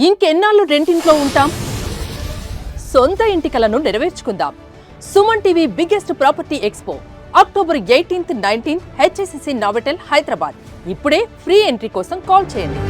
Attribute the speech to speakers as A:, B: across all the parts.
A: ఇంకెన్నాళ్ళు రెంటింట్లో ఉంటాం? సొంత ఇంటి కలను నెరవేర్చుకుందాం. Suman TV biggest property expo October 18, 19 HSCC Novotel Hyderabad. ఇప్పుడే ఫ్రీ ఎంట్రీ కోసం కాల్ చేయండి.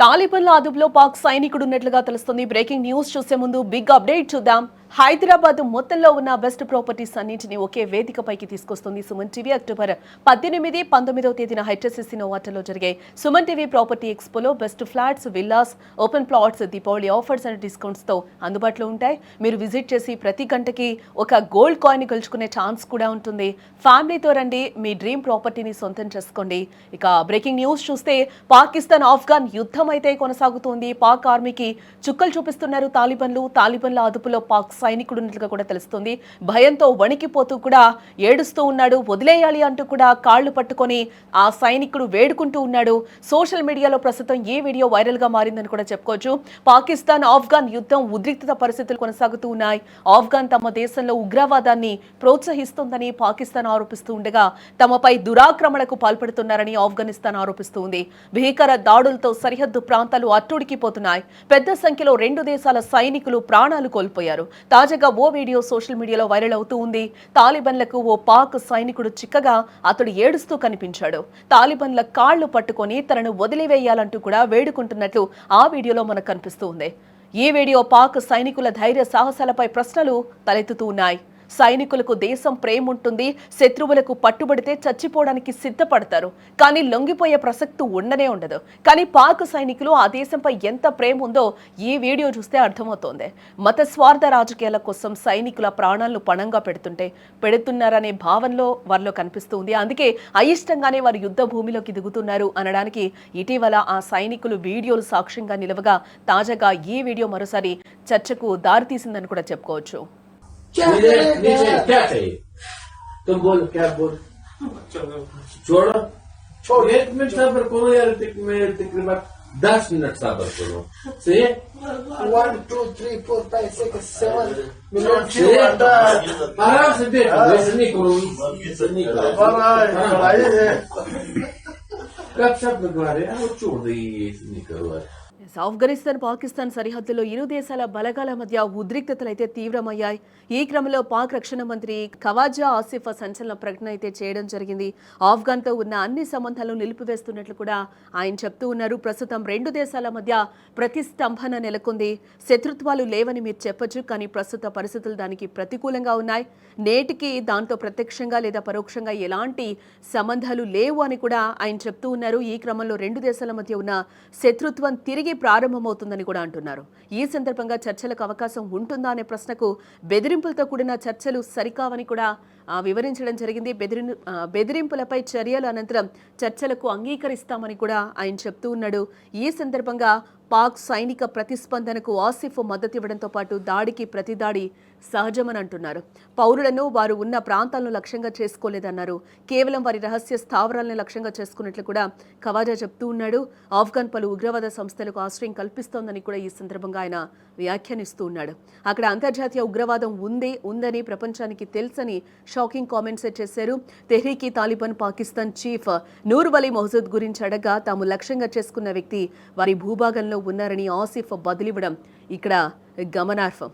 A: తాలిబాన్ల అదుపులో పాక్ సైనికుడు ఉన్నట్లుగా తెలుస్తుంది. బ్రేకింగ్ న్యూస్ చూసే ముందు బిగ్ అప్డేట్ చూద్దాం. హైదరాబాద్ మొత్తంలో ఉన్న బెస్ట్ ప్రాపర్టీస్ అన్నింటినీ ఒకే వేదికపైకి తీసుకొస్తుంది సుమన్ టీవీ. అక్టోబర్ 18, 19వ తేదీన హెచ్ఎస్సిసి నోవాటెల్లో జరిగే సుమన్ టీవీ ప్రాపర్టీ ఎక్స్పోలో best flats, villas, open plots Deepavali offers and discounts తో అందుబాటులో ఉంటాయి. మీరు విజిట్ చేసి ప్రతి గంటకి ఒక గోల్డ్ కాయిన్ గెలుచుకునే ఛాన్స్ కూడా ఉంటుంది. ఫ్యామిలీతో రండి, మీ డ్రీమ్ ప్రాపర్టీని సొంతం చేసుకోండి. ఇక బ్రేకింగ్ న్యూస్ చూస్తే పాకిస్తాన్ ఆఫ్ఘాన్ యుద్ధం అయితే కొనసాగుతోంది. పాక్ ఆర్మీకి చుక్కలు చూపిస్తున్నారు తాలిబాన్లు. తాలిబాన్ల అదుపులో పాక్ సైనికుడు ఉన్నట్లుగా కూడా తెలుస్తుంది. భయంతో వణికిపోతూ కూడా ఏడుస్తూ ఉన్నాడు. వదిలేయాలి అంటూ కూడా కాళ్లు పట్టుకొని ఆ సైనికుడు వేడుకుంటూ ఉన్నాడు. సోషల్ మీడియాలో ప్రస్తుతం ఈ వీడియో వైరల్ గా మారిందని కూడా చెప్పుకోవచ్చు. పాకిస్తాన్ ఆఫ్ఘాన్ యుద్ధం ఉద్రిక్తత పరిస్థితులు కొనసాగుతూ ఉన్నాయి. ఆఫ్ఘాన్ తమ దేశంలో ఉగ్రవాదాన్ని ప్రోత్సహిస్తోందని పాకిస్తాన్ ఆరోపిస్తూ ఉండగా తమపై దురాక్రమణకు పాల్పడుతున్నారని ఆఫ్ఘనిస్తాన్ ఆరోపిస్తూ ఉంది. భీకర దాడులతో సరిహద్దు ప్రాంతాలు అట్టుడికిపోతున్నాయి. పెద్ద సంఖ్యలో రెండు దేశాల సైనికులు ప్రాణాలు కోల్పోయారు. తాజాగా ఓ వీడియో సోషల్ మీడియాలో వైరల్ అవుతూ ఉంది. తాలిబాన్లకు ఓ పాక్ సైనికుడు చిక్కగా అతడు ఏడుస్తూ కనిపించాడు. తాలిబాన్ల కాళ్లు పట్టుకొని తనను వదిలివేయాలంటూ కూడా వేడుకుంటున్నట్లు ఆ వీడియోలో మనకు కనిపిస్తూ ఉంది. ఈ వీడియో పాక్ సైనికుల ధైర్య సాహసాలపై ప్రశ్నలు తలెత్తుతూ ఉన్నాయి. సైనికులకు దేశం ప్రేమ ఉంటుంది. శత్రువులకు పట్టుబడితే చచ్చిపోవడానికి సిద్ధపడతారు. కానీ లొంగిపోయే ప్రసక్తి ఉండనే ఉండదు. కానీ పాక్ సైనికులు ఆ దేశంపై ఎంత ప్రేమ ఉందో ఈ వీడియో చూస్తే అర్థమవుతోంది. మత స్వార్థ రాజకీయాల కోసం సైనికుల ప్రాణాలను పణంగా పెడుతున్నారనే భావనలో వారిలో కనిపిస్తుంది. అందుకే అయిష్టంగానే వారు యుద్ధ భూమిలోకి దిగుతున్నారు అనడానికి ఇటీవల ఆ సైనికులు వీడియోలు సాక్ష్యంగా నిలవగా తాజాగా ఈ వీడియో మరోసారి చర్చకు దారితీసిందని కూడా చెప్పుకోవచ్చు.
B: नीचे क्या चाहिए? तुम बोलो क्या बोल छोड़ो छोड़ 1 मिनट सबर करो यार. तकरीबन 10 मिनट सबर करो. सही
C: 1 2 3 4 5 6 7
B: मिनट आराम से देखो. वैसे नहीं करो. कब शब्द बना रहे हैं वो छोड़ दो. ये नहीं करो.
A: ఆఫ్ఘనిస్తాన్ పాకిస్తాన్ సరిహద్దులో ఇరు దేశాల బలగాల మధ్య ఉద్రిక్తతలు అయితే తీవ్రమయ్యాయి. ఈ క్రమంలో పాక్ రక్షణ మంత్రి ఖవాజా ఆసిఫ్ సంచలన ప్రకటన అయితే చేయడం జరిగింది. ఆఫ్ఘన్తో ఉన్న అన్ని సంబంధాలను నిలిపివేస్తున్నట్లు కూడా ఆయన చెప్తూ ఉన్నారు. ప్రస్తుతం రెండు దేశాల మధ్య ప్రతిస్తంభన నెలకొంది. శత్రుత్వాలు లేవని మీరు చెప్పొచ్చు, కానీ ప్రస్తుత పరిస్థితులు దానికి ప్రతికూలంగా ఉన్నాయి. నేటికి దాంతో ప్రత్యక్షంగా లేదా పరోక్షంగా ఎలాంటి సంబంధాలు లేవు అని కూడా ఆయన చెప్తూ ఉన్నారు. ఈ క్రమంలో రెండు దేశాల మధ్య ఉన్న శత్రుత్వం తిరిగి ప్రారంభమవుతుందని కూడా అంటున్నారు. ఈ సందర్భంగా చర్చలకు అవకాశం ఉంటుందా అనే ప్రశ్నకు బెదిరింపులతో కూడిన చర్చలు సరికావని కూడా వివరించడం జరిగింది. బెదిరింపులపై చర్యల అనంతరం చర్చలకు అంగీకరిస్తామని కూడా ఆయన చెప్తూ ఉన్నాడు. ఈ సందర్భంగా పాక్ సైనిక ప్రతిస్పందనకు ఆసిఫ్ మద్దతు ఇవ్వడంతో పాటు దాడికి ప్రతిదాడి సహజమని అంటున్నారు. పౌరులను వారు ఉన్న ప్రాంతాలను లక్ష్యంగా చేసుకోలేదన్నారు. కేవలం వారి రహస్య స్థావరాలను లక్ష్యంగా చేసుకున్నట్లు కూడా ఖవాజా చెప్తూ ఉన్నాడు. ఆఫ్ఘన్ పలు ఉగ్రవాద సంస్థలకు ఆశ్రయం కల్పిస్తోందని కూడా ఈ సందర్భంగా ఆయన వ్యాఖ్యానిస్తూ ఉన్నాడు. అక్కడ అంతర్జాతీయ ఉగ్రవాదం ఉందని ప్రపంచానికి తెలుసని షాకింగ్ కామెంట్స్ చేశారు. తెహ్రీకి తాలిబాన్ పాకిస్తాన్ చీఫ్ నూర్ వలీ మహజూద్ గురించి అడగా తాము లక్ష్యంగా చేసుకున్న వ్యక్తి వారి భూభాగంలో ఉన్నారని ఆసిఫ్ బదిలివ్వడం ఇక్కడ గమనార్హం.